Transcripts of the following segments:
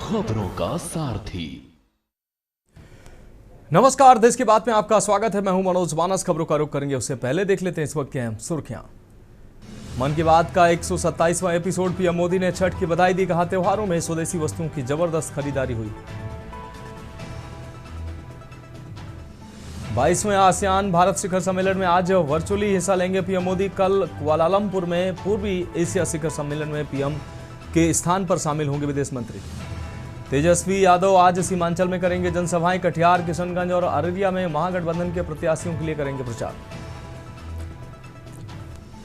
खबरों का सारथी। नमस्कार, देश की बात में आपका स्वागत है। मैं हूं मनोज मानस। खबरों का रुख करेंगे उससे पहले देख लेते हैं इस वक्त की अहम सुर्खियां। मन की बात का 127वां एपिसोड। पीएम मोदी ने छठ की बधाई दी। कहा, त्योहारों में स्वदेशी वस्तुओं की जबरदस्त खरीदारी हुई। 22वें आसियान भारत शिखर सम्मेलन में आज वर्चुअली हिस्सा लेंगे पीएम मोदी। कल कुआलालंपुर में पूर्वी एशिया शिखर सम्मेलन में पीएम के स्थान पर शामिल होंगे विदेश मंत्री। तेजस्वी यादव आज सीमांचल में करेंगे जनसभाएं। कटिहार, किशनगंज और अररिया में महागठबंधन के प्रत्याशियों के लिए करेंगे प्रचार।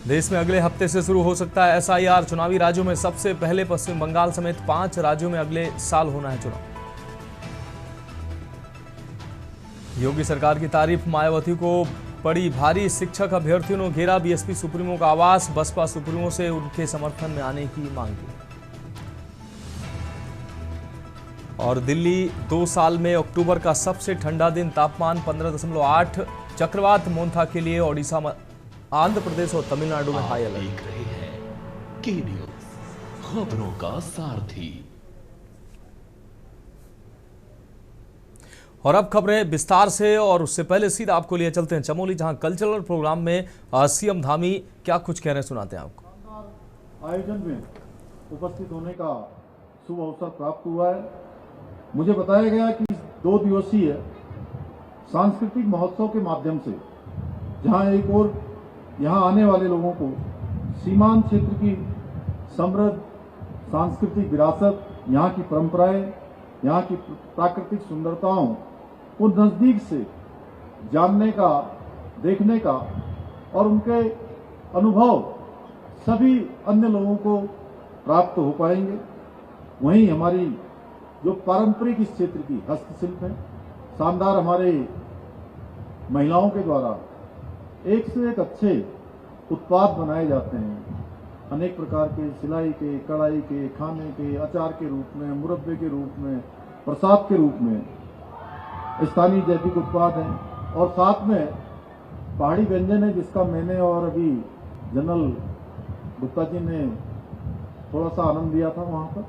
देश में अगले हफ्ते से शुरू हो सकता है एसआईआर। चुनावी राज्यों में सबसे पहले पश्चिम बंगाल समेत 5 राज्यों में अगले साल होना है चुनाव। योगी सरकार की तारीफ। मायावती को पड़ी भारी। शिक्षक अभ्यर्थियों ने घेरा बीएसपी सुप्रीमो का आवास। बसपा सुप्रीमो से उनके समर्थन में आने की मांग की। और दिल्ली 2 साल में अक्टूबर का सबसे ठंडा दिन। तापमान 15.8। चक्रवात मोन्था के लिए ओडिशा, आंध्र प्रदेश और तमिलनाडु में हाई अलर्ट। देख रहे हैं के न्यूज, खबरों का सारथी। और अब खबरें विस्तार से, और उससे पहले सीधा आपको लिए चलते हैं चमोली, जहां कल्चरल प्रोग्राम में सीएम धामी क्या कुछ कह रहे हैं, सुनाते हैं आपको। आयोजन में उपस्थित होने का शुभ अवसर प्राप्त हुआ है। मुझे बताया गया कि 2 दिवसीय सांस्कृतिक महोत्सव के माध्यम से जहां एक और यहां आने वाले लोगों को सीमांत क्षेत्र की समृद्ध सांस्कृतिक विरासत, यहां की परंपराएं, यहां की प्राकृतिक सुंदरताओं को नजदीक से जानने का, देखने का और उनके अनुभव सभी अन्य लोगों को प्राप्त हो पाएंगे। वहीं हमारी जो पारंपरिक इस क्षेत्र की हस्तशिल्प है, शानदार हमारे महिलाओं के द्वारा एक से एक अच्छे उत्पाद बनाए जाते हैं। अनेक प्रकार के सिलाई के, कढ़ाई के, खाने के, अचार के रूप में, मुरब्बे के रूप में, प्रसाद के रूप में स्थानीय जैविक उत्पाद हैं। और साथ में पहाड़ी व्यंजन है, जिसका मैंने और अभी जनरल गुप्ता जी ने थोड़ा सा आनंद लिया था वहां पर।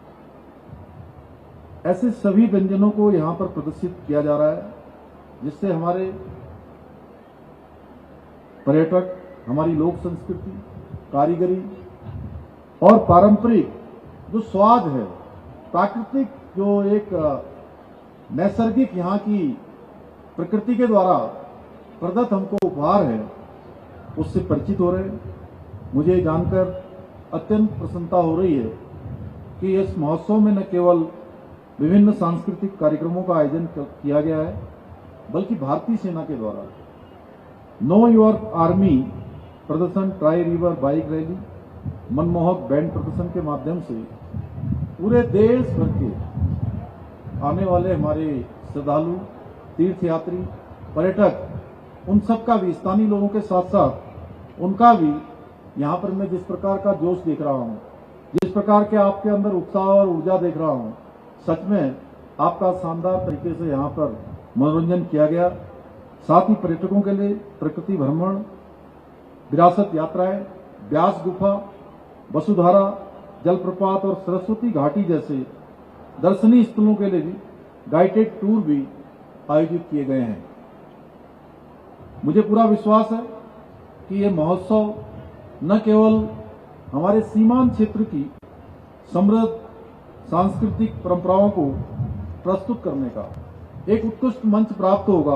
ऐसे सभी व्यंजनों को यहां पर प्रदर्शित किया जा रहा है, जिससे हमारे पर्यटक, हमारी लोक संस्कृति, कारीगरी और पारंपरिक जो स्वाद है, प्राकृतिक जो एक नैसर्गिक यहाँ की प्रकृति के द्वारा प्रदत्त हमको उपहार है, उससे परिचित हो रहे हैं। मुझे जानकर अत्यंत प्रसन्नता हो रही है कि इस महोत्सव में न केवल विभिन्न सांस्कृतिक कार्यक्रमों का आयोजन किया गया है, बल्कि भारतीय सेना के द्वारा नो योर आर्मी प्रदर्शन, ट्राई रिवर बाइक रैली, मनमोहक बैंड प्रदर्शन के माध्यम से पूरे देश भर के आने वाले हमारे श्रद्धालु, तीर्थयात्री, पर्यटक, उन सब का भी, स्थानीय लोगों के साथ साथ उनका भी यहाँ पर मैं जिस प्रकार का जोश देख रहा हूँ, जिस प्रकार के आपके अंदर उत्साह और ऊर्जा देख रहा हूँ, सच में आपका शानदार तरीके से यहाँ पर मनोरंजन किया गया। साथ ही पर्यटकों के लिए प्रकृति भ्रमण, विरासत यात्राएं, व्यास गुफा, वसुधारा जलप्रपात और सरस्वती घाटी जैसे दर्शनीय स्थलों के लिए भी गाइडेड टूर भी आयोजित किए गए हैं। मुझे पूरा विश्वास है कि ये महोत्सव न केवल हमारे सीमांत क्षेत्र की समृद्ध सांस्कृतिक परंपराओं को प्रस्तुत करने का एक उत्कृष्ट मंच प्राप्त होगा,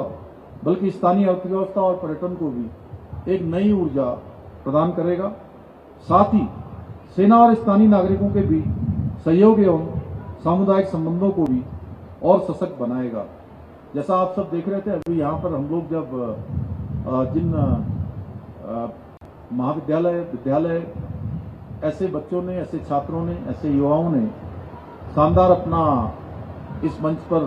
बल्कि स्थानीय अर्थव्यवस्था और पर्यटन को भी एक नई ऊर्जा प्रदान करेगा। साथ ही सेना और स्थानीय नागरिकों के बीच सहयोग एवं सामुदायिक संबंधों को भी और सशक्त बनाएगा। जैसा आप सब देख रहे थे, अभी यहाँ पर हम लोग जब जिन महाविद्यालय, विद्यालय, ऐसे बच्चों ने, ऐसे छात्रों ने, ऐसे युवाओं ने शानदार अपना इस मंच पर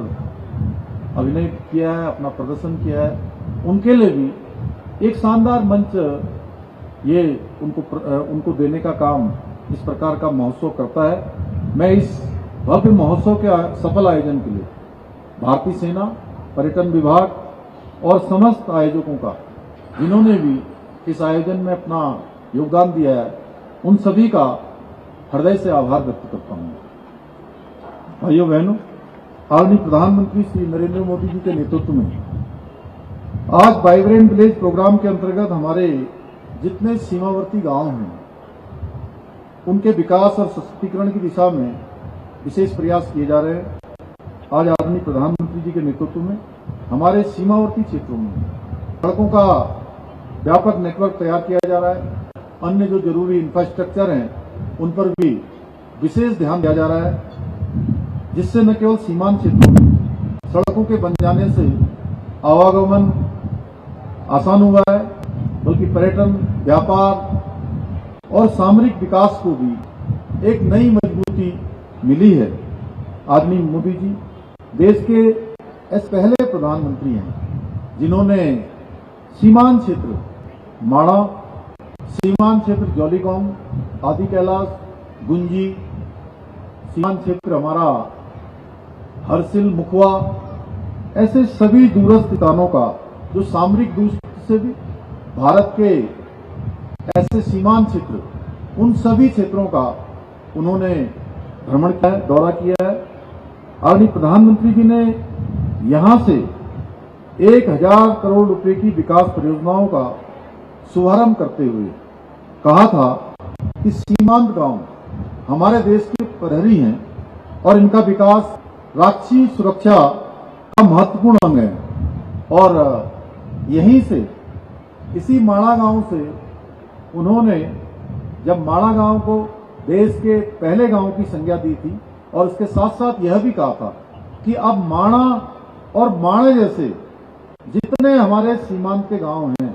अभिनय किया है, अपना प्रदर्शन किया है, उनके लिए भी एक शानदार मंच ये उनको देने का काम इस प्रकार का महोत्सव करता है। मैं इस भव्य महोत्सव के सफल आयोजन के लिए भारतीय सेना, पर्यटन विभाग और समस्त आयोजकों का, जिन्होंने भी इस आयोजन में अपना योगदान दिया है, उन सभी का हृदय से आभार व्यक्त करता हूं। भाइयों बहनों, आदरणीय प्रधानमंत्री श्री नरेंद्र मोदी जी के नेतृत्व में आज वाइब्रेंट विलेज प्रोग्राम के अंतर्गत हमारे जितने सीमावर्ती गांव हैं उनके विकास और सशक्तिकरण की दिशा में विशेष प्रयास किए जा रहे हैं। आज आदरणीय प्रधानमंत्री जी के नेतृत्व में हमारे सीमावर्ती क्षेत्रों में सड़कों का व्यापक नेटवर्क तैयार किया जा रहा है। अन्य जो जरूरी इंफ्रास्ट्रक्चर हैं उन पर भी विशेष ध्यान दिया जा रहा है, जिससे न केवल सीमांत क्षेत्रों में सड़कों के बन जाने से आवागमन आसान हुआ है, बल्कि पर्यटन, व्यापार और सामरिक विकास को भी एक नई मजबूती मिली है। आदरणीय मोदी जी देश के ऐसे पहले प्रधानमंत्री हैं जिन्होंने सीमांत क्षेत्र माणा, सीमांत क्षेत्र जौलीगांव, आदि कैलाश, गुंजी, सीमांत क्षेत्र हमारा हरसिल, मुखवा, ऐसे सभी दूरस्थ स्थानों का जो सामरिक दृष्टि से भी भारत के ऐसे सीमांत क्षेत्र, उन सभी क्षेत्रों का उन्होंने भ्रमण किया है, दौरा किया है। आदरणीय प्रधानमंत्री जी ने यहां से 1000 करोड़ रुपए की विकास परियोजनाओं का शुभारंभ करते हुए कहा था कि सीमांत गांव हमारे देश के प्रहरी हैं और इनका विकास राष्ट्रीय सुरक्षा का महत्वपूर्ण अंग है। और यहीं से, इसी माणा गांव से उन्होंने जब माणा गांव को देश के पहले गांव की संज्ञा दी थी और इसके साथ साथ यह भी कहा था कि अब माणा और माणे जैसे जितने हमारे सीमांत के गांव हैं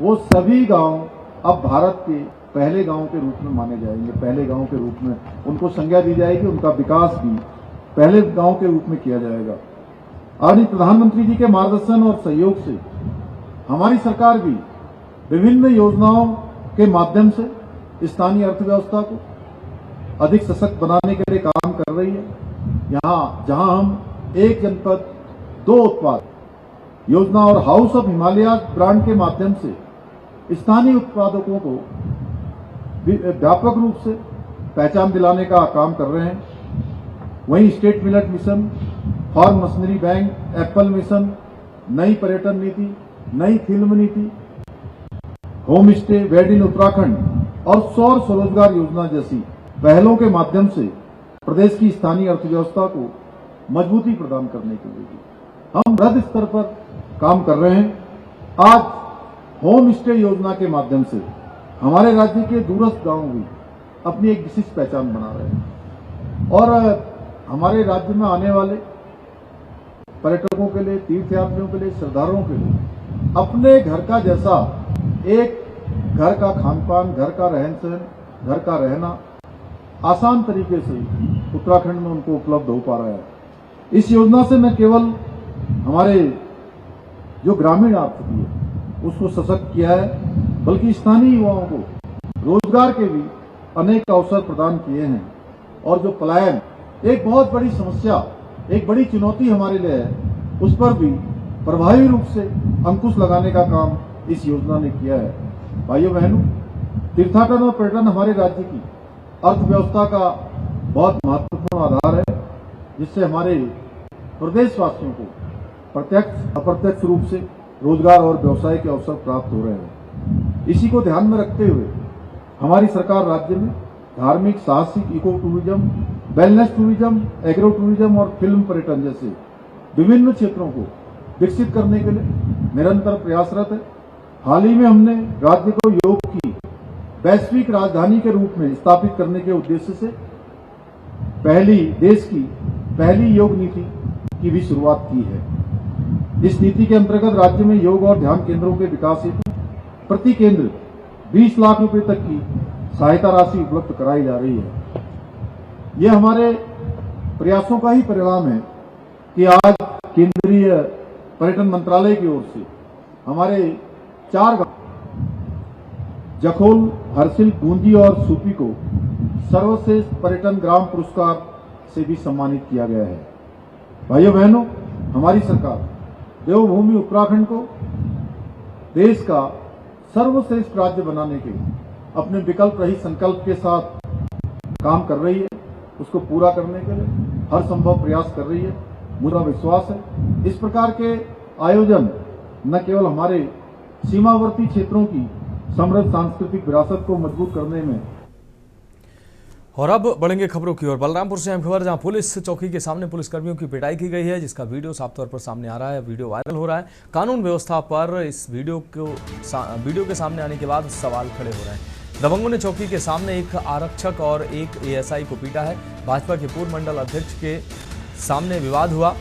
वो सभी गांव अब भारत के पहले गांव के रूप में माने जाएंगे। पहले गांव के रूप में उनको संज्ञा दी जाएगी, उनका विकास भी पहले गांव के रूप में किया जाएगा। आदरणीय प्रधानमंत्री जी के मार्गदर्शन और सहयोग से हमारी सरकार भी विभिन्न योजनाओं के माध्यम से स्थानीय अर्थव्यवस्था को अधिक सशक्त बनाने के लिए काम कर रही है। जहां हम एक जनपद दो उत्पाद योजना और हाउस ऑफ हिमालय ब्रांड के माध्यम से स्थानीय उत्पादकों को व्यापक रूप से पहचान दिलाने का काम कर रहे हैं, वहीं state millet mission, farm machinery bank, apple mission, नई पर्यटन नीति, नई फिल्म नीति, home stay, wed in Uttarakhand और सौर स्वरोजगार योजना जैसी पहलों के माध्यम से प्रदेश की स्थानीय अर्थव्यवस्था को मजबूती प्रदान करने के लिए हम वृहद स्तर पर काम कर रहे हैं। आज होम स्टे योजना के माध्यम से हमारे राज्य के दूरस्थ गांव भी अपनी एक विशिष्ट पहचान बना रहे हैं और हमारे राज्य में आने वाले पर्यटकों के लिए, तीर्थयात्रियों के लिए, श्रद्धालुओं के लिए अपने घर का जैसा एक घर का खान पान, घर का रहन सहन, घर का रहना आसान तरीके से उत्तराखंड में उनको उपलब्ध हो पा रहा है। इस योजना से न केवल हमारे जो ग्रामीण आर्थिकी है उसको सशक्त किया है, बल्कि स्थानीय युवाओं को रोजगार के भी अनेक अवसर प्रदान किए हैं। और जो पलायन एक बहुत बड़ी समस्या, एक बड़ी चुनौती हमारे लिए है, उस पर भी प्रभावी रूप से अंकुश लगाने का काम इस योजना ने किया है। भाइयों बहनों, तीर्थाटन और पर्यटन हमारे राज्य की अर्थव्यवस्था का बहुत महत्वपूर्ण आधार है, जिससे हमारे प्रदेशवासियों को प्रत्यक्ष अप्रत्यक्ष रूप से रोजगार और व्यवसाय के अवसर प्राप्त हो रहे हैं। इसी को ध्यान में रखते हुए हमारी सरकार राज्य में धार्मिक, साहसिक, eco tourism, wellness tourism, agro tourism और फिल्म पर्यटन जैसे विभिन्न क्षेत्रों को विकसित करने के लिए निरंतर प्रयासरत है। हाल ही में हमने राज्य को योग की वैश्विक राजधानी के रूप में स्थापित करने के उद्देश्य से देश की पहली योग नीति की भी शुरुआत की है। इस नीति के अंतर्गत राज्य में योग और ध्यान केंद्रों के विकास हेतु प्रति केंद्र 20 लाख रुपए तक की सहायता राशि उपलब्ध कराई जा रही है। यह हमारे प्रयासों का ही परिणाम है कि आज केंद्रीय पर्यटन मंत्रालय की ओर से हमारे 4 गांव जखोल, हरसिल, गूंजी और सूपी को सर्वश्रेष्ठ पर्यटन ग्राम पुरस्कार से भी सम्मानित किया गया है। भाइयों बहनों, हमारी सरकार देवभूमि उत्तराखंड को देश का सर्वश्रेष्ठ राज्य बनाने के अपने विकल्प रहित संकल्प के साथ काम कर रही है। उसको पूरा करने के लिए हर संभव प्रयास कर रही है। मुझे विश्वास है इस प्रकार के आयोजन न केवल हमारे सीमावर्ती क्षेत्रों की समृद्ध सांस्कृतिक विरासत को मजबूत करने में। और अब बढ़ेंगे खबरों की ओर। बलरामपुर से अहम खबर, जहां पुलिस चौकी के सामने पुलिसकर्मियों की पिटाई की गई है, जिसका वीडियो साफ तौर पर सामने आ रहा है, वीडियो वायरल हो रहा है। कानून व्यवस्था पर इस वीडियो के सामने आने के बाद सवाल खड़े हो रहे हैं। दबंगों ने चौकी के सामने एक आरक्षक और एक एएसआई को पीटा है। भाजपा के पूर्व मंडल अध्यक्ष के सामने विवाद हुआ।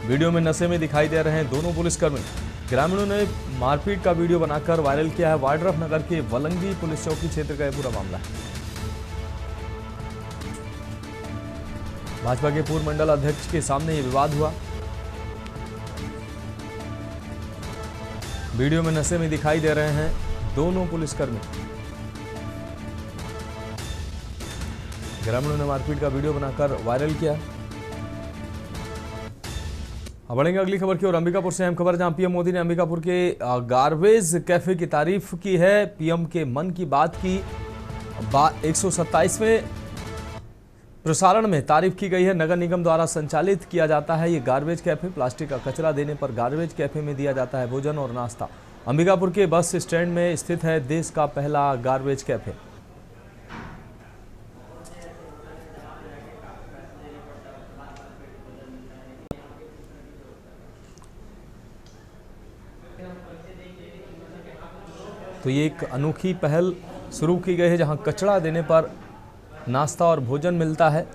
वीडियो में नशे में दिखाई दे रहे हैं दोनों पुलिसकर्मी। ग्रामीणों ने मारपीट का वीडियो बनाकर वायरल किया है। वाड्रफ नगर के वलंगी पुलिस चौकी क्षेत्र का यह पूरा मामला है। भाजपा के पूर्व मंडल अध्यक्ष के सामने यह विवाद हुआ। वीडियो में नशे में दिखाई दे रहे हैं दोनों पुलिसकर्मी। ग्रामीणों ने मारपीट का वीडियो बनाकर वायरल किया। अब बढ़ेंगे अगली खबर की ओर। अंबिकापुर से अहम खबर, जहां पीएम मोदी ने अंबिकापुर के गार्बेज कैफे की तारीफ की है। पीएम के मन की बात की 127वें प्रसारण में तारीफ की गई है। नगर निगम द्वारा संचालित किया जाता है ये गार्बेज कैफे। प्लास्टिक का कचरा देने पर गार्बेज कैफे में दिया जाता है भोजन और नाश्ता। अंबिकापुर के बस स्टैंड में स्थित है देश का पहला गार्बेज कैफे। तो ये एक अनोखी पहल शुरू की गई है, जहां कचरा देने पर नाश्ता और भोजन मिलता है।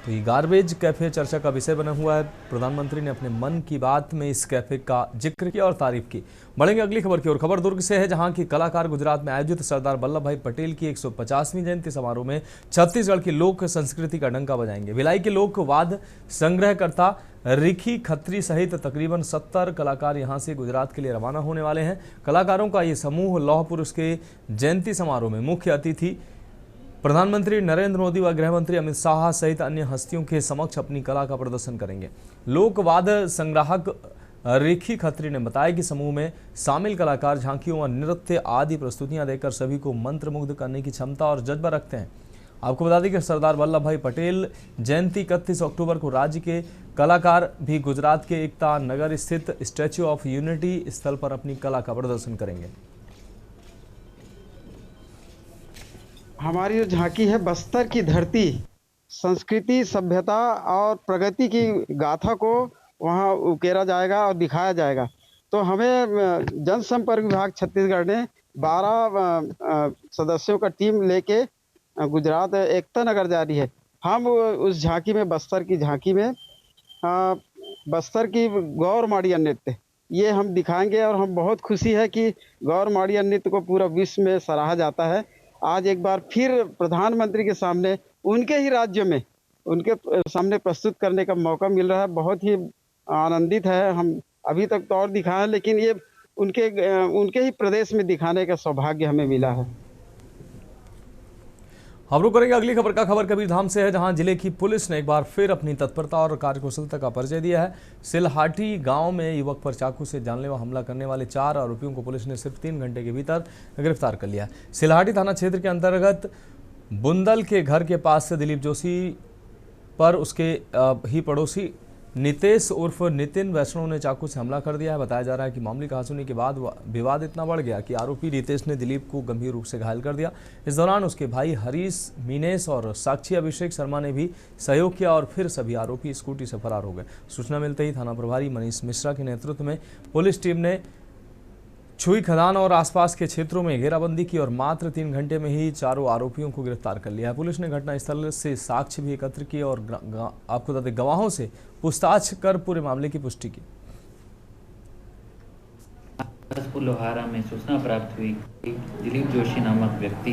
तो ये गार्बेज कैफे चर्चा का विषय बना हुआ है। प्रधानमंत्री ने अपने मन की बात में इस कैफे का जिक्र किया और तारीफ की। बढ़ेंगे अगली खबर की ओर। खबर दुर्ग से है, जहां की कलाकार गुजरात में आयोजित सरदार वल्लभ भाई पटेल की 150वीं जयंती समारोह में छत्तीसगढ़ की लोक संस्कृति का डंका बजाएंगे। भिलाई के लोक वाद संग्रहकर्ता रिखी खत्री सहित तकरीबन 70 कलाकार यहां से गुजरात के लिए रवाना होने वाले हैं। कलाकारों का ये समूह लौह पुरुष के जयंती समारोह में मुख्य अतिथि प्रधानमंत्री नरेंद्र मोदी व गृह मंत्री अमित शाह सहित अन्य हस्तियों के समक्ष अपनी कला का प्रदर्शन करेंगे। लोकवाद संग्राहक रिखी खत्री ने बताया कि समूह में शामिल कलाकार झांकियों और नृत्य आदि प्रस्तुतियां देकर सभी को मंत्रमुग्ध करने की क्षमता और जज्बा रखते हैं। आपको बता दें कि सरदार वल्लभ भाई पटेल जयंती 31 अक्टूबर को राज्य के कलाकार भी गुजरात के एकता नगर स्थित स्टैच्यू ऑफ यूनिटी स्थल पर अपनी कला का प्रदर्शन करेंगे। हमारी जो झांकी है बस्तर की धरती, संस्कृति, सभ्यता और प्रगति की गाथा को वहाँ उकेरा जाएगा और दिखाया जाएगा। तो हमें जनसंपर्क विभाग छत्तीसगढ़ ने 12 सदस्यों का टीम लेके गुजरात एकता नगर जा रही है। हम उस झांकी में, बस्तर की झांकी में बस्तर की गौर माड़िया नृत्य ये हम दिखाएंगे और हम बहुत खुशी है कि गौर माड़िया नृत्य को पूरा विश्व में सराहा जाता है। आज एक बार फिर प्रधानमंत्री के सामने, उनके ही राज्य में उनके सामने प्रस्तुत करने का मौका मिल रहा है। बहुत ही आनंदित है। हम अभी तक तो और दिखाए, लेकिन ये उनके ही प्रदेश में दिखाने का सौभाग्य हमें मिला है। हम रुक करेंगे अगली खबर का। खबर कबीरधाम से है, जहां जिले की पुलिस ने एक बार फिर अपनी तत्परता और कार्यकुशलता का परिचय दिया है। सिलहाटी गांव में युवक पर चाकू से जानलेवा हमला करने वाले 4 आरोपियों को पुलिस ने सिर्फ 3 घंटे के भीतर गिरफ्तार कर लिया। सिलहाटी थाना क्षेत्र के अंतर्गत बुंदल के घर के पास से दिलीप जोशी पर उसके ही पड़ोसी नितेश उर्फ नितिन वैष्णव ने चाकू से हमला कर दिया है। बताया जा रहा है कि मामले कहासुनी के बाद विवाद इतना बढ़ गया कि आरोपी नितेश ने दिलीप को गंभीर रूप से घायल कर दिया। इस दौरान उसके भाई हरीश मीनेश और साक्षी अभिषेक शर्मा ने भी सहयोग किया और फिर सभी आरोपी स्कूटी से फरार हो गए। सूचना मिलते ही थाना प्रभारी मनीष मिश्रा के नेतृत्व में पुलिस टीम ने छुई खदान और आसपास के क्षेत्रों में घेराबंदी की और मात्र 3 घंटे में ही चारों आरोपियों को गिरफ्तार कर लिया है। पुलिस ने घटनास्थल से साक्ष्य भी एकत्र किए और आपको बता दें गवाहों से पूछताछ कर पूरे मामले की पुष्टि की। लोहारा में सूचना प्राप्त हुई कि दिलीप जोशी नामक व्यक्ति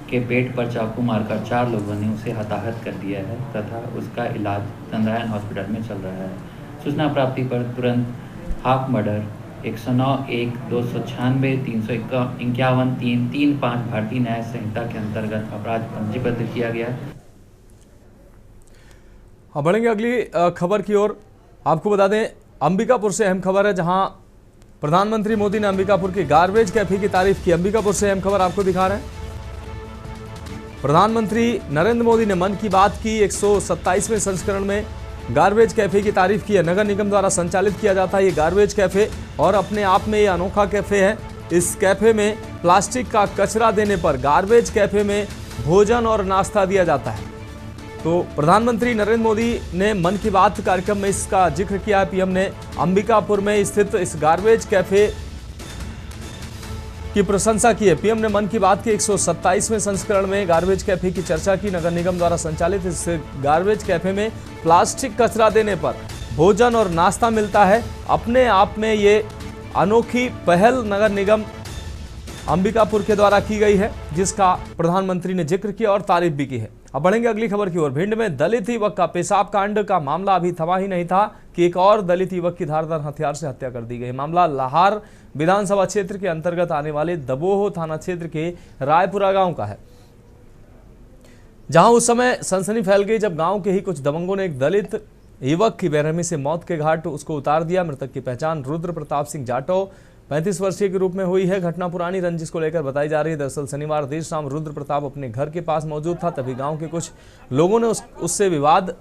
के पेट पर चाकू मारकर 4 लोगों ने उसे हताहत कर दिया है तथा उसका इलाज चंद्रायन हॉस्पिटल में चल रहा है। सूचना प्राप्ति पर तुरंत हाफ मर्डर 109(1), 296, 351, 335 भारतीय न्याय संहिता के अंतर्गत अपराध पंजीबद्ध किया गया। अब बढ़ेंगे अगली खबर की ओर। आपको बता दें अंबिकापुर से अहम खबर है, जहां प्रधानमंत्री मोदी ने अंबिकापुर के गार्बेज कैफे की तारीफ की। अंबिकापुर से अहम खबर आपको दिखा रहे हैं। प्रधानमंत्री नरेंद्र मोदी ने मन की बात की 127वें संस्करण में गार्बेज कैफे की तारीफ की है। नगर निगम द्वारा संचालित किया जाता है ये गार्बेज कैफे और अपने आप में ये अनोखा कैफे है। इस कैफे में प्लास्टिक का कचरा देने पर गार्बेज कैफे में भोजन और नाश्ता दिया जाता है। तो प्रधानमंत्री नरेंद्र मोदी ने मन की बात कार्यक्रम में इसका जिक्र किया। पीएम ने अंबिकापुर में स्थित इस गार्बेज कैफे की प्रशंसा की है। पीएम ने मन की बात के 127वें संस्करण में गार्बेज कैफे की चर्चा की। नगर निगम द्वारा संचालित इस गार्बेज कैफे में प्लास्टिक कचरा देने पर भोजन और नाश्ता मिलता है। अपने आप में ये अनोखी पहल नगर निगम अंबिकापुर के द्वारा की गई है, जिसका प्रधानमंत्री ने जिक्र किया और तारीफ भी की है। अब बढ़ेंगे अगली खबर की ओर। भिंड में दलित युवक का पेशाब कांड का मामला अभी थमा ही नहीं था कि एक और दलित युवक की धारदार हथियार से हत्या कर दी गई। मामला लाहार विधानसभा क्षेत्र के अंतर्गत आने वाले दबोह थाना क्षेत्र के रायपुरा गांव का है, जहां उस समय सनसनी फैल गई जब गांव के ही कुछ दबंगों ने एक दलित युवक की बेरहमी से मौत के घाट उसको उतार दिया। मृतक की पहचान रुद्र प्रताप सिंह जाटव 35 वर्षीय के रूप में हुई है। घटना पुरानी रंजिश को लेकर बताई जा रही है। दरअसल शनिवार देर शाम रुद्र प्रताप अपने घर के पास मौजूद था, तभी गांव के कुछ लोगों ने उससे विवाद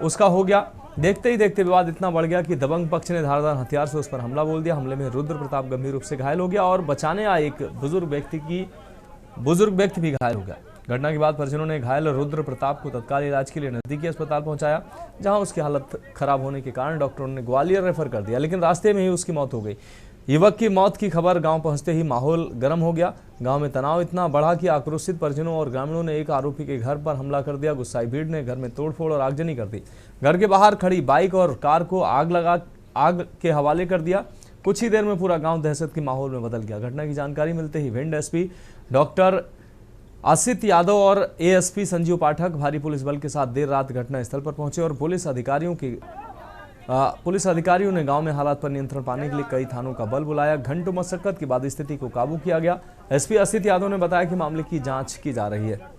उसका हो गया। देखते ही देखते विवाद इतना बढ़ गया कि दबंग पक्ष ने धारदार हथियार से उस पर हमला बोल दिया। हमले में रुद्र प्रताप गंभीर रूप से घायल हो गया और बचाने आए एक बुजुर्ग व्यक्ति भी घायल हो गया। घटना के बाद परिजनों ने घायल रुद्र प्रताप को तत्काल इलाज के लिए नजदीकी अस्पताल पहुंचाया, जहां उसकी हालत खराब होने के कारण डॉक्टरों ने ग्वालियर रेफर कर दिया, लेकिन रास्ते में ही उसकी मौत हो गई। युवक की मौत की खबर गांव पहुंचते ही माहौल गर्म हो गया। गांव में तनाव इतना बढ़ा कि आक्रोशित परिजनों और ग्रामीणों ने एक आरोपी के घर पर हमला कर दिया। गुस्साई भीड़ ने घर में तोड़फोड़ और आगजनी कर दी। घर के बाहर खड़ी बाइक और कार को आग के हवाले कर दिया। कुछ ही देर में पूरा गांव दहशत के माहौल में बदल गया। घटना की जानकारी मिलते ही भिंड एसपी डॉक्टर असित यादव और एएसपी संजीव पाठक भारी पुलिस बल के साथ देर रात घटनास्थल पर पहुंचे और पुलिस अधिकारियों ने गांव में हालात पर नियंत्रण पाने के लिए कई थानों का बल बुलाया। घंटों मशक्कत के बाद स्थिति को काबू किया गया। एसपी असित यादव ने बताया कि मामले की जांच की जा रही है।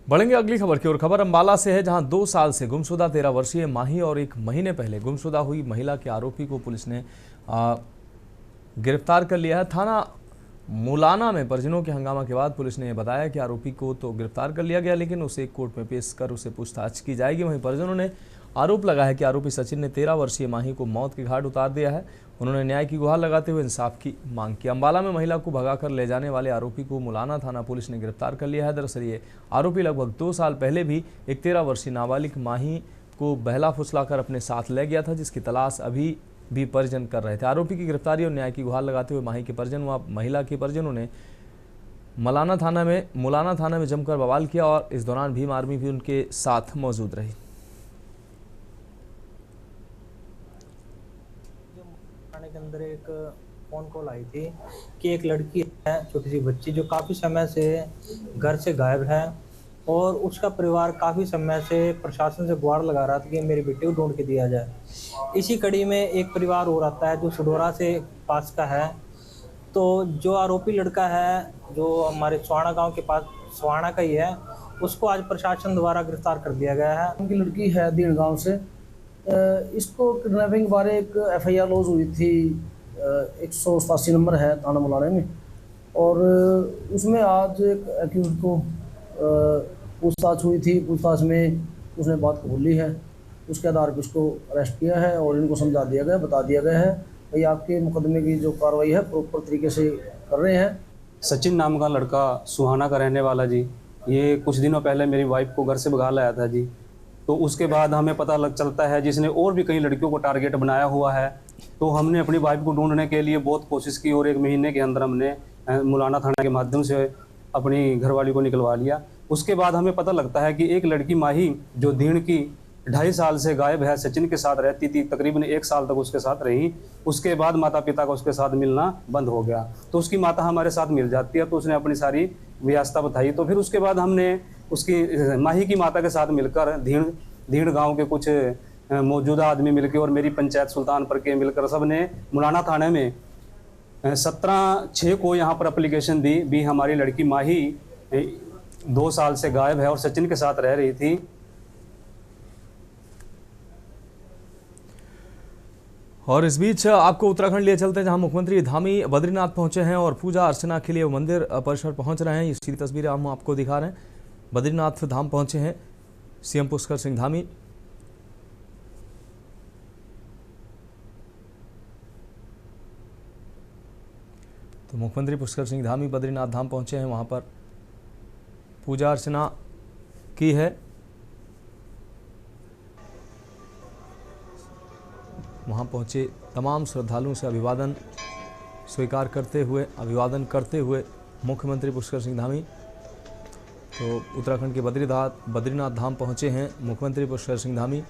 बढ़ेंगे अगली खबर की ओर। खबर अंबाला से है, जहां 2 साल से गुमशुदा 13 वर्षीय माही और 1 महीने पहले गुमशुदा हुई महिला के आरोपी को पुलिस ने गिरफ्तार कर लिया है। थाना मुलाना में परिजनों के हंगामा के बाद पुलिस ने बताया कि आरोपी को तो गिरफ्तार कर लिया गया, लेकिन उसे कोर्ट में पेश कर उसे पूछताछ की जाएगी। वहीं परिजनों ने आरोप लगाया कि आरोपी सचिन ने 13 वर्षीय माही को मौत के घाट उतार दिया है। उन्होंने न्याय की गुहार लगाते हुए इंसाफ की मांग की। अंबाला में महिला को भगाकर ले जाने वाले आरोपी को मुलाना थाना पुलिस ने गिरफ्तार कर लिया है। दरअसल ये आरोपी लगभग 2 साल पहले भी एक 13 वर्षीय नाबालिग माही को बहला फुसलाकर अपने साथ ले गया था, जिसकी तलाश अभी भी परिजन कर रहे थे। आरोपी की गिरफ्तारी और न्याय की गुहार लगाते हुए माही के परिजन व महिला के परिजनों ने मुलाना थाना में जमकर बवाल किया और इस दौरान भीम आर्मी भी उनके साथ मौजूद रही। के अंदर एक फोन कॉल आई थी कि एक लड़की है, छोटी सी बच्ची, जो काफ़ी समय से घर से गायब है और उसका परिवार काफ़ी समय से प्रशासन से गुहार लगा रहा था कि मेरी बेटी को ढूंढ के दिया जाए। इसी कड़ी में एक परिवार और आता है जो सडोरा से पास का है। तो जो आरोपी लड़का है, जो हमारे स्वाणा गांव के पास स्वाणा का ही है, उसको आज प्रशासन द्वारा गिरफ्तार कर दिया गया है। उनकी लड़की है दीन गाँव से। इसको किडनैपिंग बारे एक FIR लॉज हुई थी, 187 नंबर है थाना मुलाना में, और उसमें आज एक एक्यूज को पूछताछ हुई थी। पूछताछ में उसने बात कबूली है। उसके आधार पर उसको अरेस्ट किया है और इनको समझा दिया गया, बता दिया गया है भाई आपके मुकदमे की जो कार्रवाई है प्रॉपर तरीके से कर रहे हैं। सचिन नाम का लड़का सुहाना का रहने वाला जी, ये कुछ दिनों पहले मेरी वाइफ को घर से भगा लाया था जी। तो उसके बाद हमें पता चलता है जिसने और भी कई लड़कियों को टारगेट बनाया हुआ है। तो हमने अपनी वाइफ को ढूंढने के लिए बहुत कोशिश की और 1 महीने के अंदर हमने मुलाना थाना के माध्यम से अपनी घरवाली को निकलवा लिया। उसके बाद हमें पता लगता है कि एक लड़की माही जो दीण की 2.5 साल से गायब है, सचिन के साथ रहती थी, तकरीबन 1 साल तक उसके साथ रही। उसके बाद माता पिता का उसके साथ मिलना बंद हो गया। तो उसकी माता हमारे साथ मिल जाती है, तो उसने अपनी सारी व्यवस्था बताई। तो फिर उसके बाद हमने उसकी माही की माता के साथ मिलकर दीण गांव के कुछ मौजूदा आदमी मिलकर और मेरी पंचायत सुल्तानपुर के मिलकर सब ने मुलाना थाने में 17/6 को यहाँ पर एप्लीकेशन दी भी हमारी लड़की माही 2 साल से गायब है और सचिन के साथ रह रही थी। और इस बीच आपको उत्तराखंड लिए चलते हैं, जहां मुख्यमंत्री धामी बद्रीनाथ पहुंचे हैं और पूजा अर्चना के लिए वो मंदिर परिसर पहुंच रहे हैं। ये सीधी तस्वीरें हम आपको दिखा रहे हैं। बद्रीनाथ धाम पहुंचे हैं सीएम पुष्कर सिंह धामी। तो मुख्यमंत्री पुष्कर सिंह धामी बद्रीनाथ धाम पहुंचे हैं, वहां पर पूजा अर्चना की है। वहां पहुंचे तमाम श्रद्धालुओं से अभिवादन करते हुए मुख्यमंत्री पुष्कर सिंह धामी तो उत्तराखंड के बद्रीनाथ धाम पहुंचे हैं मुख्यमंत्री पुष्कर सिंह धामी।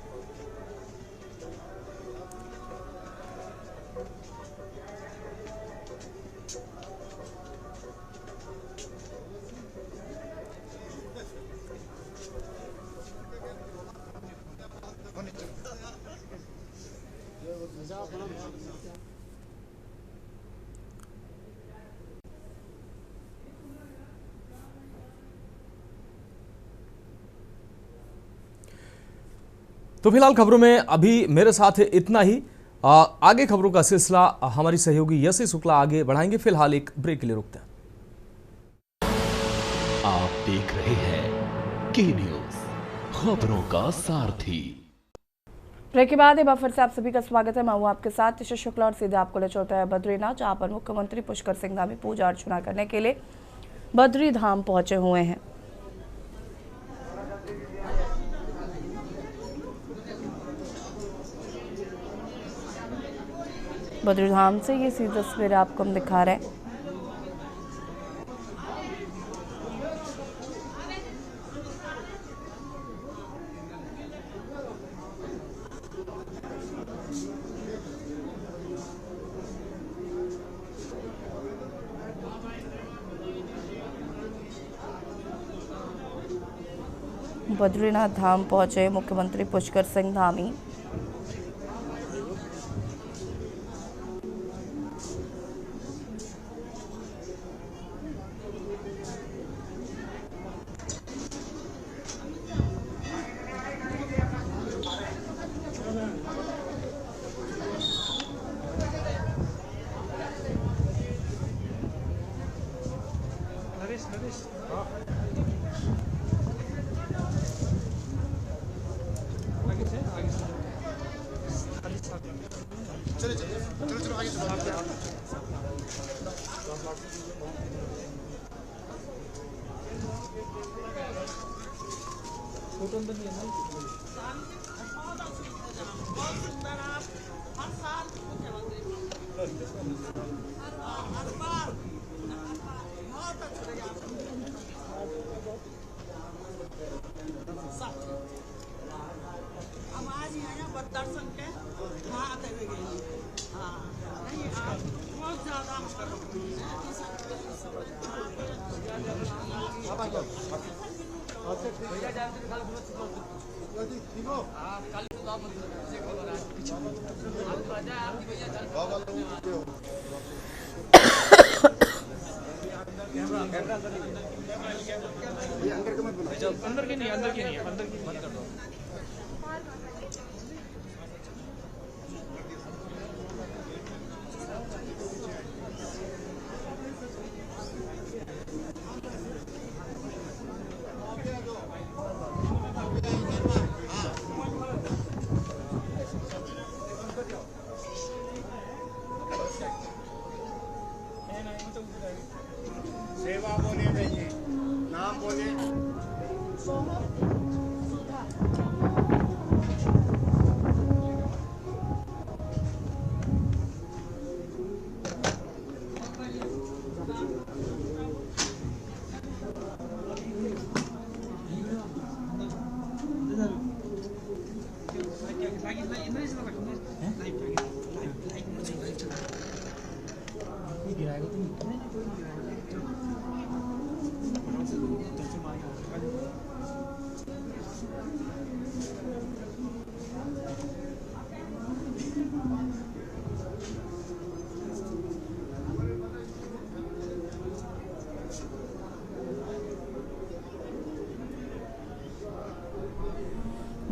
तो फिलहाल खबरों में अभी मेरे साथ इतना ही। आगे खबरों का सिलसिला हमारी सहयोगी यशी शुक्ला आगे बढ़ाएंगे। फिलहाल एक ब्रेक के लिए रुकते हैं। आप देख रहे हैं के न्यूज, खबरों का सारथी। ब्रेक के बाद एक बार फिर से आप सभी का स्वागत है। मैं हूं आपके साथ यशी शुक्ला और सीधे आपको ले चलता है बद्रीनाथ, जहां पर मुख्यमंत्री पुष्कर सिंह धामी पूजा अर्चना करने के लिए बद्री धाम पहुंचे हुए हैं। बद्री धाम से ये सीधी तस्वीर आपको हम दिखा रहे हैं। बद्रीनाथ धाम पहुंचे मुख्यमंत्री पुष्कर सिंह धामी।